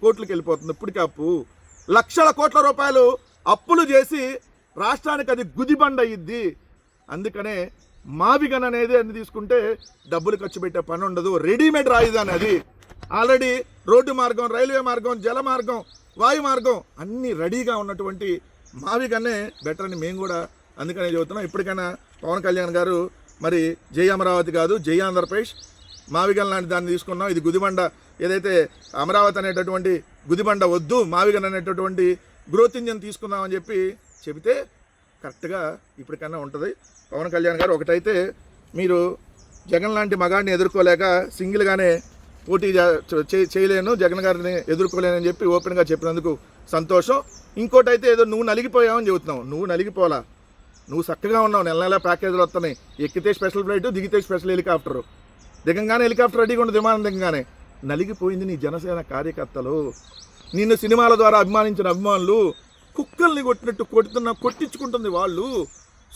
కోట్లకి వెళ్ళిపోతుంది. ఇప్పటికే అప్పు లక్షల కోట్ల రూపాయలు అప్పులు చేసి రాష్ట్రానికి అది గుదిబండ అయ్యిద్ది. అందుకనే మావిగన్ అనేది అన్ని తీసుకుంటే డబ్బులు ఖర్చు పెట్టే పని ఉండదు. రెడీమేడ్ రాజధాని అది. ఆల్రెడీ రోడ్డు మార్గం, రైల్వే మార్గం, జల మార్గం, వాయు మార్గం అన్నీ రెడీగా ఉన్నటువంటి మావిగన్నే బెటర్ అని మేము కూడా అందుకనే చెబుతున్నాం. ఇప్పటికైనా పవన్ కళ్యాణ్ గారు మరి జై అమరావతి కాదు, జై ఆంధ్రప్రదేశ్, మావిగన్ లాంటి దాన్ని తీసుకున్నాం. ఇది గుదిబండ, ఏదైతే అమరావతి అనేటటువంటి గుదిబండ వద్దు, మావిగన్ అనేటటువంటి గ్రోత్ ఇంజన్ తీసుకుందామని చెబితే కరెక్ట్గా ఇప్పటికన్నా ఉంటుంది. పవన్ కళ్యాణ్ గారు ఒకటైతే, మీరు జగన్ లాంటి మగాడిని ఎదుర్కోలేక సింగిల్గానే పోటీ చేయలేను, జగన్ గారిని ఎదుర్కోలేనని చెప్పి ఓపెన్గా చెప్పినందుకు సంతోషం. ఇంకోటైతే ఏదో నువ్వు నలిగిపోయావని చెబుతున్నావు. నువ్వు నలిగిపోలా, నువ్వు చక్కగా ఉన్నావు. నెల నెల ప్యాకేజీలు వస్తున్నాయి. ఎక్కితే స్పెషల్ ఫ్లైట్, దిగితే స్పెషల్ హెలికాప్టరు, దిగంగానే హెలికాప్టర్ రెడీగా ఉండదు, విమానం దిగంగానే. నలిగిపోయింది నీ జనసేన కార్యకర్తలు, నిన్ను సినిమాల ద్వారా అభిమానించిన అభిమానులు, కుక్కల్ని కొట్టినట్టు కొట్టించుకుంటుంది వాళ్ళు.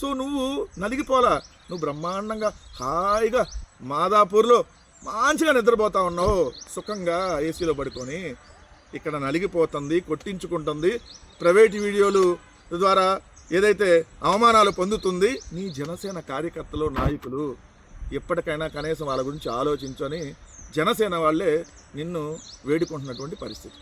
సో నువ్వు నలిగిపోలా, నువ్వు బ్రహ్మాండంగా హాయిగా మాదాపూర్లో మంచిగా నిద్రపోతా ఉన్నావు సుఖంగా ఏసీలో పడుకొని. ఇక్కడ నలిగిపోతుంది, కొట్టించుకుంటుంది, ప్రైవేట్ వీడియోలు ద్వారా ఏదైతే అవమానాలు పొందుతుంది నీ జనసేన కార్యకర్తలు, నాయకులు. ఎప్పటికైనా కనీసం వాళ్ళ గురించి ఆలోచించని జనసేన వాళ్ళే నిన్ను వేడుకుంటున్నటువంటి పరిస్థితి.